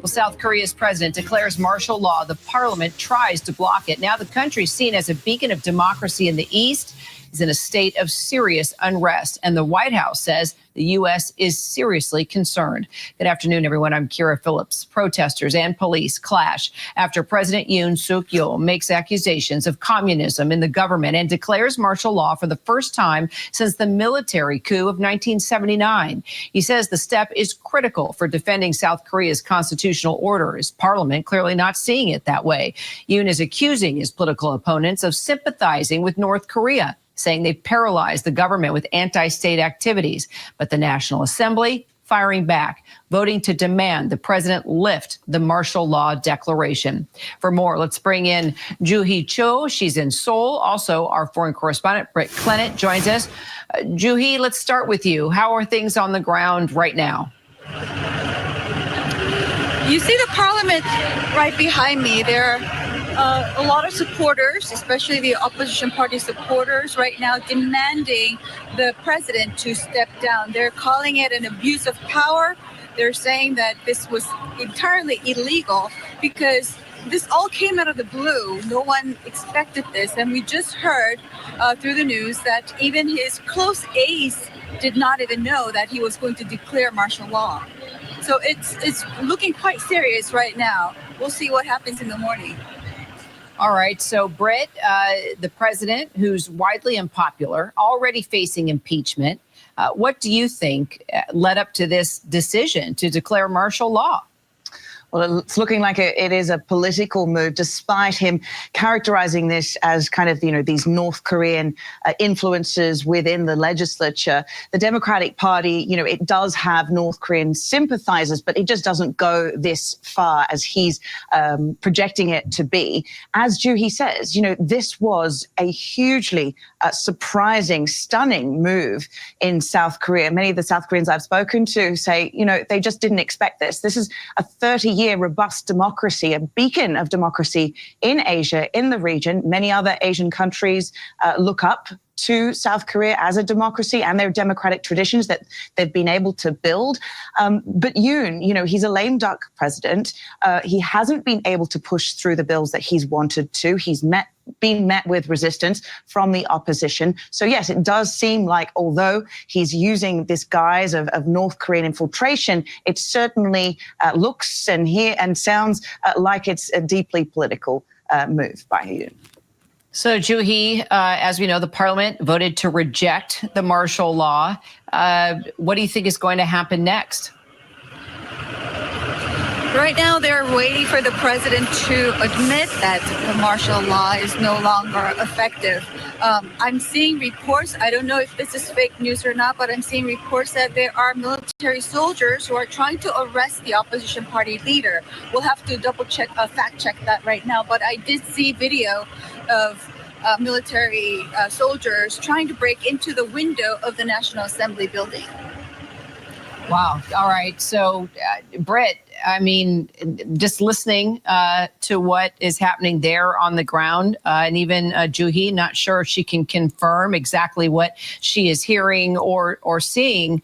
South Korea's president declares martial law. The parliament tries to block it. Now the country, seen as a beacon of democracy in the East, is in a state of serious unrest. And the White House says the U.S. is seriously concerned. Good afternoon, everyone. I'm Kira Phillips. Protesters and police clash after President Yeol makes accusations of communism in the government and declares martial law for the first time since the military coup of 1979. He says the step is critical for defending South Korea's constitutional order. His parliament clearly not seeing it that way. Yoon is accusing his political opponents of sympathizing with North Korea, saying they've paralyzed the government with anti-state activities. But the National Assembly firing back, voting to demand the president lift the martial law declaration. For more, let's bring in Joo-hee Cho. She's in Seoul. Also, our foreign correspondent, Britt Clennett, joins us. Joo-hee, let's start with you. How are things on the ground right now? You see the parliament right behind me. There are a lot of supporters, especially the opposition party supporters right now, demanding the president to step down. They're calling it an abuse of power. They're saying that this was entirely illegal because this all came out of the blue. No one expected this. And we just heard through the news that even his close aides did not even know that he was going to declare martial law. So it's looking quite serious right now. We'll see what happens in the morning. All right. So, Britt, the president, who's widely unpopular, already facing impeachment. What do you think led up to this decision to declare martial law? Well, it's looking like it is a political move, despite him characterizing this as kind of, these North Korean influences within the legislature. The Democratic Party, it does have North Korean sympathizers, but it just doesn't go this far as he's projecting it to be. As Joo-hee says, this was a hugely surprising, stunning move in South Korea. Many of the South Koreans I've spoken to say, they just didn't expect this. This is a 30-year robust democracy, a beacon of democracy in Asia, in the region. Many other Asian countries look up to South Korea as a democracy and their democratic traditions that they've been able to build. But Yoon, he's a lame duck president. He hasn't been able to push through the bills that he's wanted to. He's been met with resistance from the opposition. So yes, it does seem like although he's using this guise of North Korean infiltration, it certainly looks and sounds like it's a deeply political move by Yoon. So, Joo-hee, as we know, the parliament voted to reject the martial law. What do you think is going to happen next? Right now, they're waiting for the president to admit that the martial law is no longer effective. I'm seeing reports, I don't know if this is fake news or not, but I'm seeing reports that there are military soldiers who are trying to arrest the opposition party leader. We'll have to fact check that right now. But I did see video of military soldiers trying to break into the window of the National Assembly building. Wow. All right. So, Britt, I mean, just listening to what is happening there on the ground, and even Joo-hee, not sure if she can confirm exactly what she is hearing or seeing.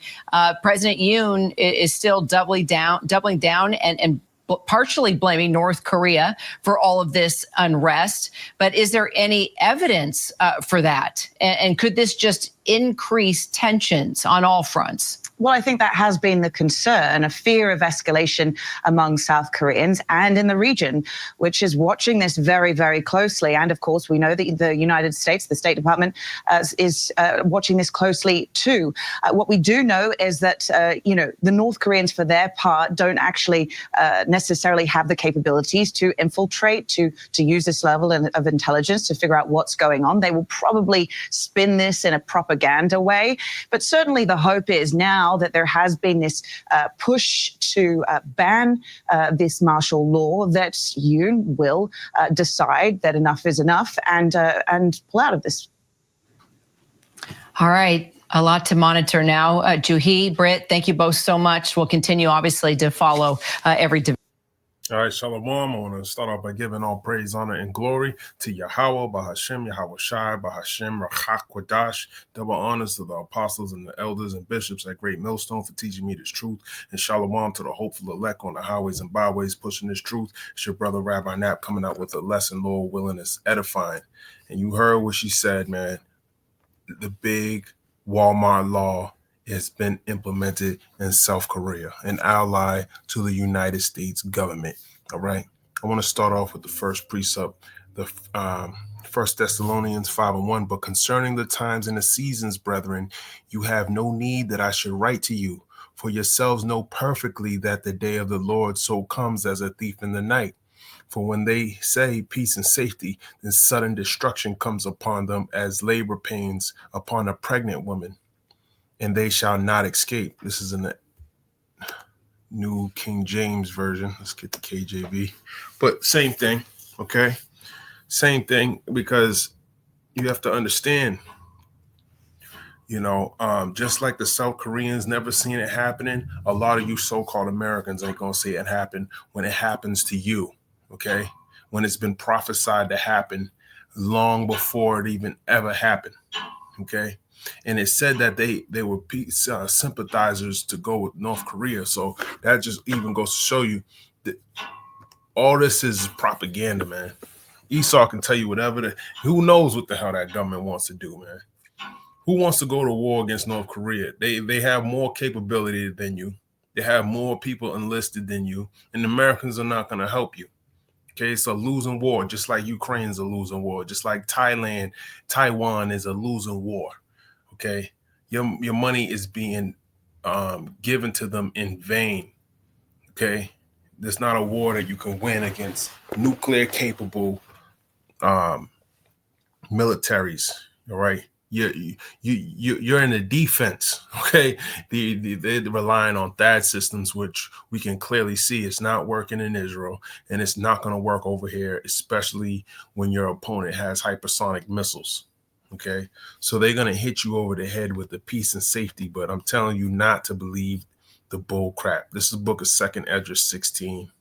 President Yoon is still doubling down and partially blaming North Korea for all of this unrest. But is there any evidence for that? And could this just increase tensions on all fronts? Well, I think that has been the concern, a fear of escalation among South Koreans and in the region, which is watching this very, very closely. And of course, we know that the United States, the State Department, is watching this closely too. What we do know is that, the North Koreans, for their part, don't actually necessarily have the capabilities to infiltrate, to use this level of intelligence to figure out what's going on. They will probably spin this in a propaganda way. But certainly the hope is now that there has been this push to ban this martial law, that Yoon will decide that enough is enough and pull out of this. All right. A lot to monitor now. Joo-hee, Britt, thank you both so much. We'll continue, obviously, to follow every development. All right, Shalom. I want to start off by giving all praise, honor, and glory to Yahweh, Bahashem, Yahweh Shai, Bahashem, Rachak, Kwadash. Double honors to the apostles and the elders and bishops at Great Millstone for teaching me this truth. And Shalom to the hopeful elect on the highways and byways pushing this truth. It's your brother, Rabbi Knapp, coming out with a lesson, Lord willing, is edifying. And you heard what she said, man. The big Walmart law has been implemented in South Korea, an ally to the United States government. All right. I want to start off with the first precept, the 1 Thessalonians 5:1. But concerning the times and the seasons, brethren, you have no need that I should write to you, for yourselves know perfectly that the day of the Lord so comes as a thief in the night. For when they say peace and safety, then sudden destruction comes upon them as labor pains upon a pregnant woman, and they shall not escape. This is in the New King James Version. Let's get the KJV. But same thing, okay? Same thing, because you have to understand, just like the South Koreans never seen it happening, a lot of you so-called Americans ain't going to see it happen when it happens to you, okay? When it's been prophesied to happen long before it even ever happened, okay? And it said that they were peace sympathizers to go with North Korea. So that just even goes to show you that all this is propaganda, man. Esau can tell you whatever. Who knows what the hell that government wants to do, man? Who wants to go to war against North Korea? They have more capability than you. They have more people enlisted than you. And the Americans are not going to help you. Okay, it's a losing war, just like Ukraine's a losing war, just like Taiwan is a losing war. Okay, your money is being given to them in vain. Okay, there's not a war that you can win against nuclear capable militaries. All right, you're in the defense. Okay, they're relying on THAAD systems, which we can clearly see it's not working in Israel, and it's not going to work over here, especially when your opponent has hypersonic missiles. Okay, so they're going to hit you over the head with the peace and safety, but I'm telling you not to believe the bull crap. This is the book of 2nd Esdras 16.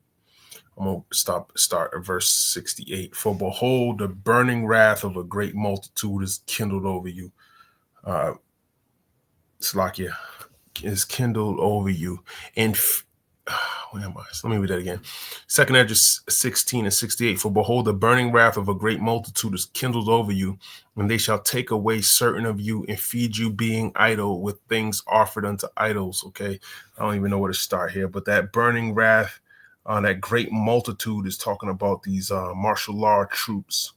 I'm going to start at verse 68. For behold, the burning wrath of a great multitude is kindled over you. Slakia is kindled over you. And where am I? So let me read that again. 2nd Esdras 16 and 68. For behold, the burning wrath of a great multitude is kindled over you, and they shall take away certain of you and feed you, being idle, with things offered unto idols. Okay, I don't even know where to start here, but that burning wrath, that great multitude is talking about these martial law troops.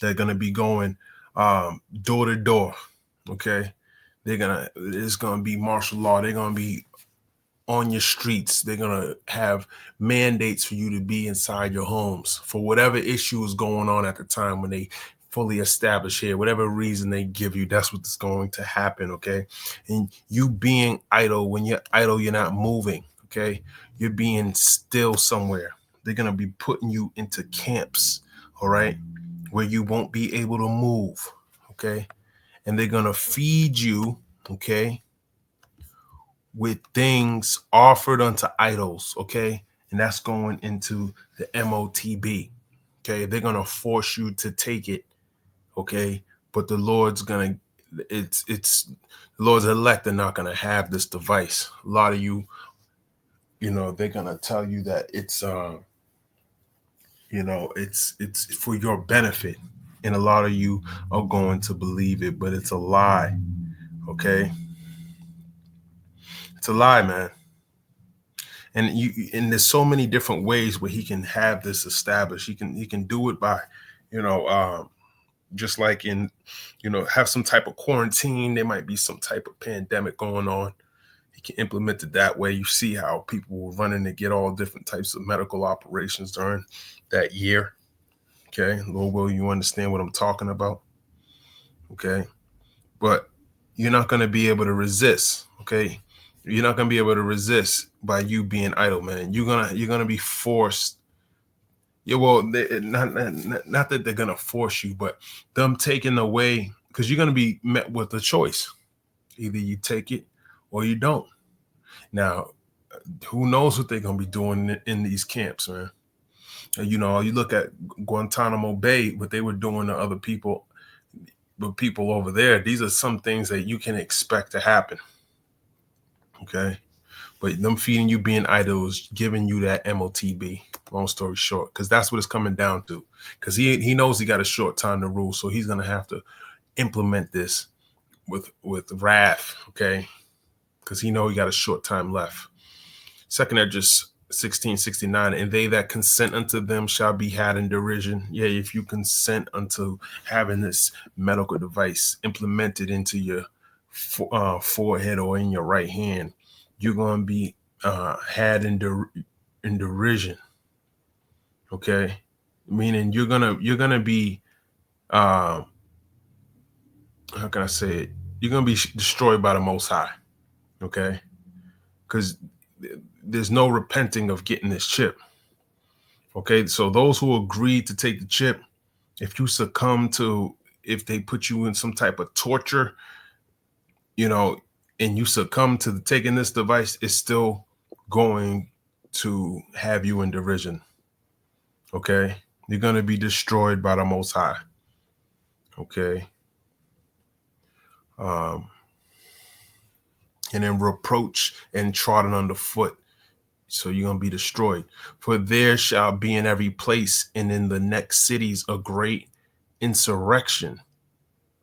They're going to be going door to door. Okay, it's going to be martial law. They're going to be on your streets. They're going to have mandates for you to be inside your homes for whatever issue is going on at the time when they fully establish here, whatever reason they give you, that's what's going to happen. Okay. And you being idle, when you're idle, you're not moving. Okay. You're being still somewhere. They're going to be putting you into camps. All right. Where you won't be able to move. Okay. And they're going to feed you. Okay. With things offered unto idols, okay? And that's going into the MOTB, okay? They're going to force you to take it, okay? But the Lord's going to, it's the Lord's elect are not going to have this device. A lot of you, they're going to tell you that it's, it's for your benefit. And a lot of you are going to believe it, but it's a lie, okay? It's a lie, man. And there's so many different ways where he can have this established. He can do it by, just like in, have some type of quarantine. There might be some type of pandemic going on. He can implement it that way. You see how people were running to get all different types of medical operations during that year. Okay, Lord will you understand what I'm talking about? Okay, but you're not going to be able to resist. Okay. You're not going to be able to resist by you being idle, man. You're gonna be forced. Yeah, well, not that they're gonna force you, but them taking away, because you're gonna be met with a choice. Either you take it or you don't. Now, who knows what they're gonna be doing in these camps, man. And, you know, you look at Guantanamo Bay, what they were doing to other people, but people over there. These are some things that you can expect to happen. Okay. But them feeding you being idols, giving you that MOTB, long story short, because that's what it's coming down to. Because he knows he got a short time to rule, so he's gonna have to implement this with wrath, okay? Because he know he got a short time left. Second Esdras 16:69, and they that consent unto them shall be had in derision. Yeah, if you consent unto having this medical device implemented into your forehead or in your right hand, you're going to be had in derision. Okay, meaning you're gonna be how can I say it? You're gonna be destroyed by the Most High. Okay, because there's no repenting of getting this chip. Okay, so those who agreed to take the chip, if you succumb to, if they put you in some type of torture, you know, and you succumb to taking this device, it's still going to have you in derision. Okay, you're going to be destroyed by the Most High. Okay. And then reproach and trodden underfoot. So you're going to be destroyed. For there shall be in every place and in the next cities a great insurrection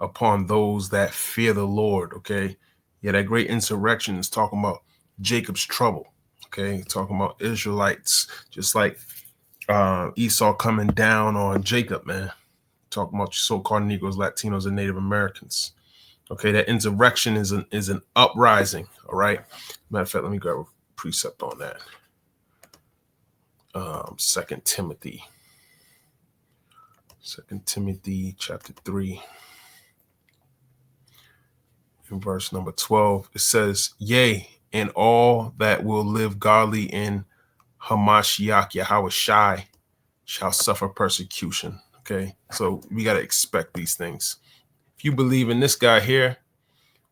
upon those that fear the Lord. Okay. Yeah, that great insurrection is talking about Jacob's trouble. Okay. Talking about Israelites, just like Esau coming down on Jacob, man. Talking about so-called Negroes, Latinos, and Native Americans. Okay. That insurrection is an uprising. All right. Matter of fact, let me grab a precept on that. 2 Timothy chapter 3 in verse number 12, it says, yea, and all that will live godly in Hamashiach Yahushai shall suffer persecution. Okay, so we got to expect these things. If you believe in this guy here,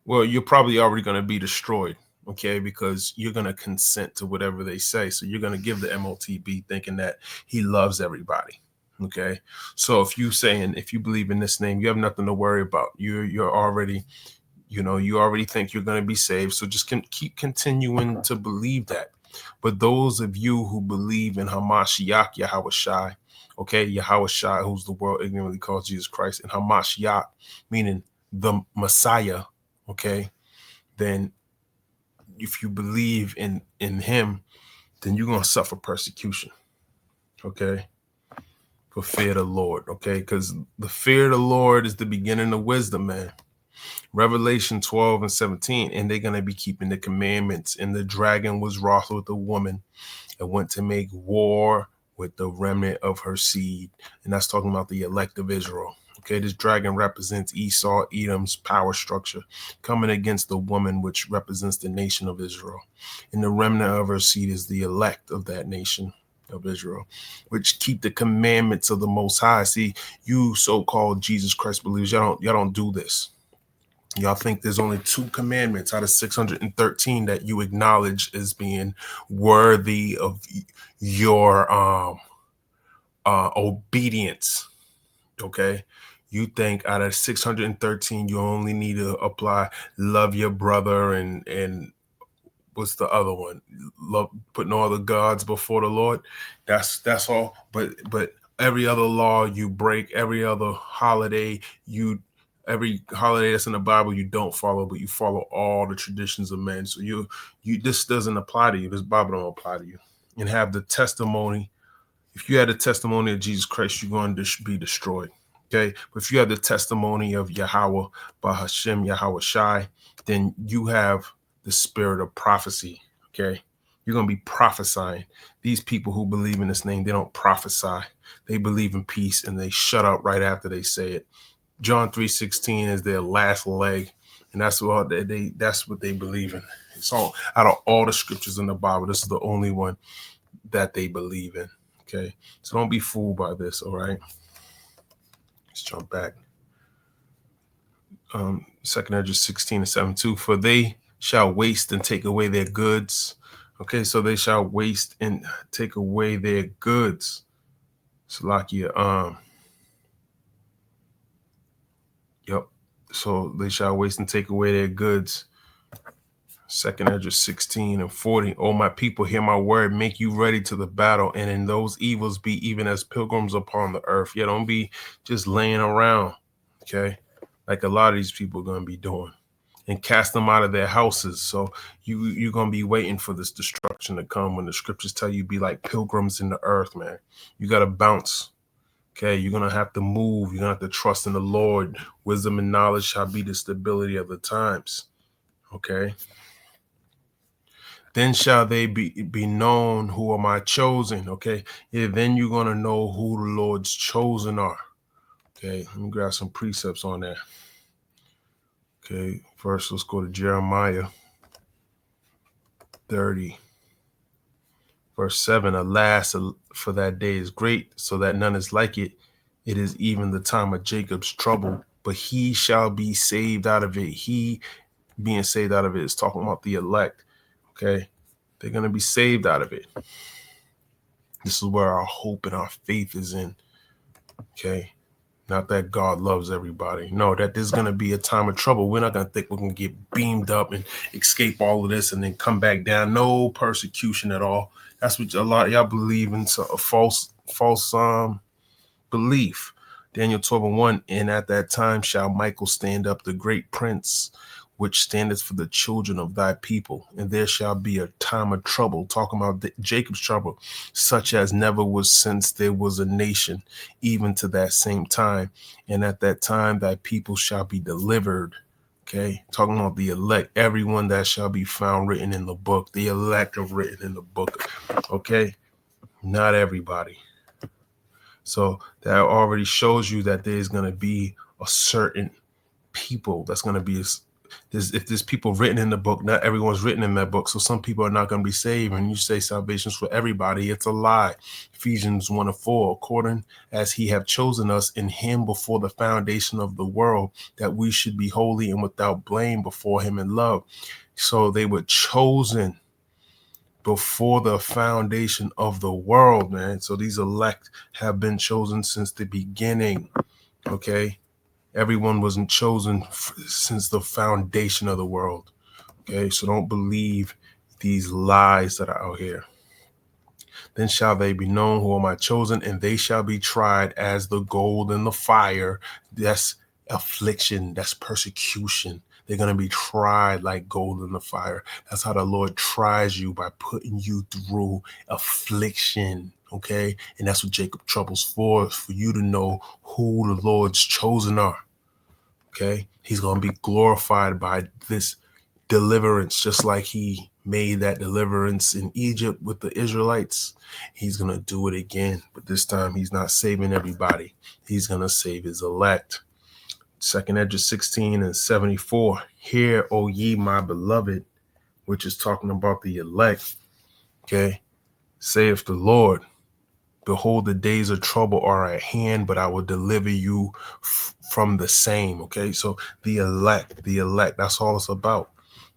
well, you're probably already going to be destroyed. Okay, because you're going to consent to whatever they say. So you're going to give the MOTB thinking that he loves everybody. Okay, so if you believe in this name, you have nothing to worry about. You're already, you already think you're going to be saved. So just keep continuing to believe that. But those of you who believe in Hamashiach Yahushai, okay, Yahushai, who's the world ignorantly calls Jesus Christ, and Hamashiach, meaning the Messiah, okay, then if you believe in him, then you're going to suffer persecution. Okay. For fear of the Lord. Okay. Because the fear of the Lord is the beginning of wisdom, man. Revelation 12:17. And they're going to be keeping the commandments. And the dragon was wroth with the woman and went to make war with the remnant of her seed. And that's talking about the elect of Israel. Okay, this dragon represents Esau, Edom's power structure, coming against the woman, which represents the nation of Israel. And the remnant of her seed is the elect of that nation of Israel, which keep the commandments of the Most High. See, you so-called Jesus Christ believers, y'all don't do this. Y'all think there's only 2 commandments out of 613 that you acknowledge as being worthy of your obedience. Okay. You think out of 613, you only need to apply love your brother and what's the other one? Love, putting all the gods before the Lord. That's all. But every other law you break, every other holiday every holiday that's in the Bible you don't follow, but you follow all the traditions of men. So you this doesn't apply to you. This Bible don't apply to you. And have the testimony. If you had the testimony of Jesus Christ, you're going to be destroyed. Okay. But if you have the testimony of Yahweh, Bahashem, Yahushai, then you have the spirit of prophecy. Okay. You're going to be prophesying. These people who believe in this name, they don't prophesy. They believe in peace and they shut up right after they say it. John 3:16 is their last leg. And that's what they believe in. It's all out of all the scriptures in the Bible. This is the only one that they believe in. Okay. So don't be fooled by this. All right. Let's jump back. 2 Esdras 16:7-2. For they shall waste and take away their goods. Okay, so they shall waste and take away their goods. Salakia, yep. So they shall waste and take away their goods. 2nd Ezra 16 and 40. Oh, my people, hear my word, make you ready to the battle, and in those evils be even as pilgrims upon the earth. Yeah, don't be just laying around, okay, like a lot of these people are going to be doing, and cast them out of their houses. So you're going to be waiting for this destruction to come when the scriptures tell you be like pilgrims in the earth, man. You got to bounce. Okay, you're going to have to move. You're going to have to trust in the Lord. Wisdom and knowledge shall be the stability of the times. Okay. Then shall they be known who are my chosen. Okay. Yeah, then you're going to know who the Lord's chosen are. Okay. Let me grab some precepts on that. Okay. First, let's go to Jeremiah 30. Verse 7, alas, for that day is great, so that none is like it. It is even the time of Jacob's trouble, but he shall be saved out of it. He being saved out of it is talking about the elect. Okay. They're going to be saved out of it. This is where our hope and our faith is in. Okay. Not that God loves everybody. No, that there's going to be a time of trouble. We're not going to think we're going to get beamed up and escape all of this and then come back down. No persecution at all. That's what a lot of y'all believe in. So a false belief. Daniel 12:1, and at that time shall Michael stand up, the great prince, which standeth for the children of thy people. And there shall be a time of trouble, talking about Jacob's trouble, such as never was since there was a nation, even to that same time. And at that time thy people shall be delivered. Okay, talking about the elect, everyone that shall be found written in the book, the elect are written in the book. Okay, not everybody. So that already shows you that there's going to be a certain people that's going to be, if there's people written in the book, not everyone's written in that book. So some people are not going to be saved. And you say salvation's for everybody. It's a lie. Ephesians 1:4, according as he have chosen us in him before the foundation of the world, that we should be holy and without blame before him in love. So they were chosen before the foundation of the world, man. So these elect have been chosen since the beginning. Okay. Everyone wasn't chosen since the foundation of the world. Okay. So don't believe these lies that are out here. Then shall they be known who are my chosen, and they shall be tried as the gold in the fire. That's affliction. That's persecution. They're going to be tried like gold in the fire. That's how the Lord tries you, by putting you through affliction. Okay. And that's what Jacob trouble's for you to know who the Lord's chosen are. Okay. He's going to be glorified by this deliverance, just like he made that deliverance in Egypt with the Israelites. He's going to do it again, but this time he's not saving everybody. He's going to save his elect. 2nd Ezra 16 and 74. Hear, O ye my beloved, which is talking about the elect. Okay. Saith the Lord, behold, the days of trouble are at hand, but I will deliver you from the same. Okay. So the elect, that's all it's about.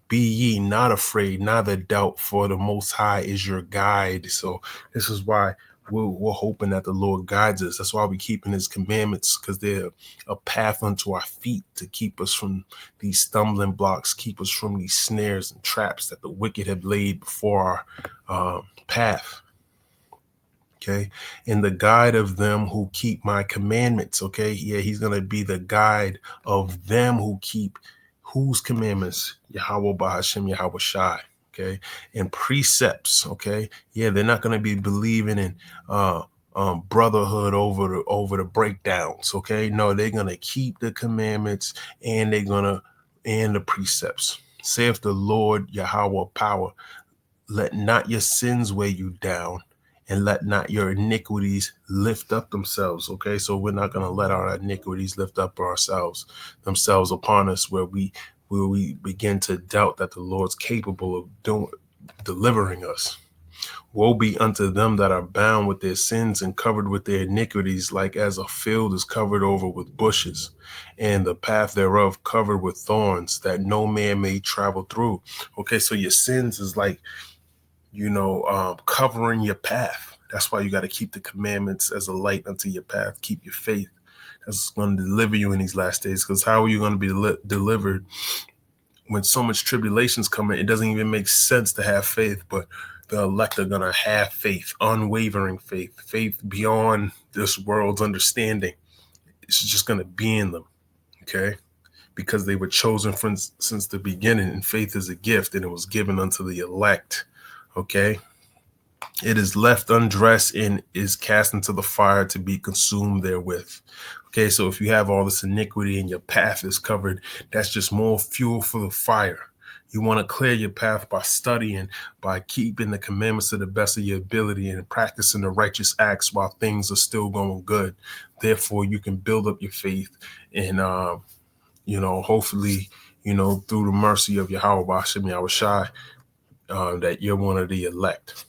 Be ye not afraid, neither doubt, for the Most High is your guide. So this is why we're hoping that the Lord guides us. That's why we're keeping his commandments, because they're a path unto our feet to keep us from these stumbling blocks, keep us from these snares and traps that the wicked have laid before our path. Okay. And the guide of them who keep my commandments. Okay. Yeah, he's going to be the guide of them who keep whose commandments? Yahweh Bahashem, Yahweh Shai. Okay. And precepts. Okay. Yeah, they're not going to be believing in brotherhood over the breakdowns. Okay. No, they're going to keep the commandments, and and the precepts. Saith the Lord Yahweh power, let not your sins weigh you down, and let not your iniquities lift up themselves. Okay, so we're not going to let our iniquities lift up themselves upon us, where we begin to doubt that the Lord's capable of delivering us. Woe be unto them that are bound with their sins and covered with their iniquities, like as a field is covered over with bushes, and the path thereof covered with thorns, that no man may travel through. Okay, so your sins is like covering your path. That's why you got to keep the commandments as a light unto your path. Keep your faith. That's going to deliver you in these last days. Because how are you going to be delivered when so much tribulation's coming? It doesn't even make sense to have faith, but the elect are going to have faith, unwavering faith, faith beyond this world's understanding. It's just going to be in them, okay? Because they were chosen since the beginning, and faith is a gift, and it was given unto the elect, okay? It is left undressed and is cast into the fire to be consumed therewith. Okay, so if you have all this iniquity and your path is covered, that's just more fuel for the fire. You want to clear your path by studying, by keeping the commandments to the best of your ability and practicing the righteous acts while things are still going good. Therefore, you can build up your faith and, hopefully, through the mercy of Yahweh Bashem Yahushai, that you're one of the elect.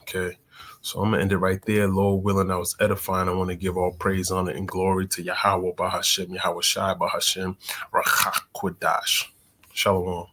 Okay, so I'm gonna end it right there. Lord willing, I was edifying. I want to give all praise, honor, and glory to Yahweh Bahashem, Yahweh Shai Bahashem, Rachak Kodash. Shalom.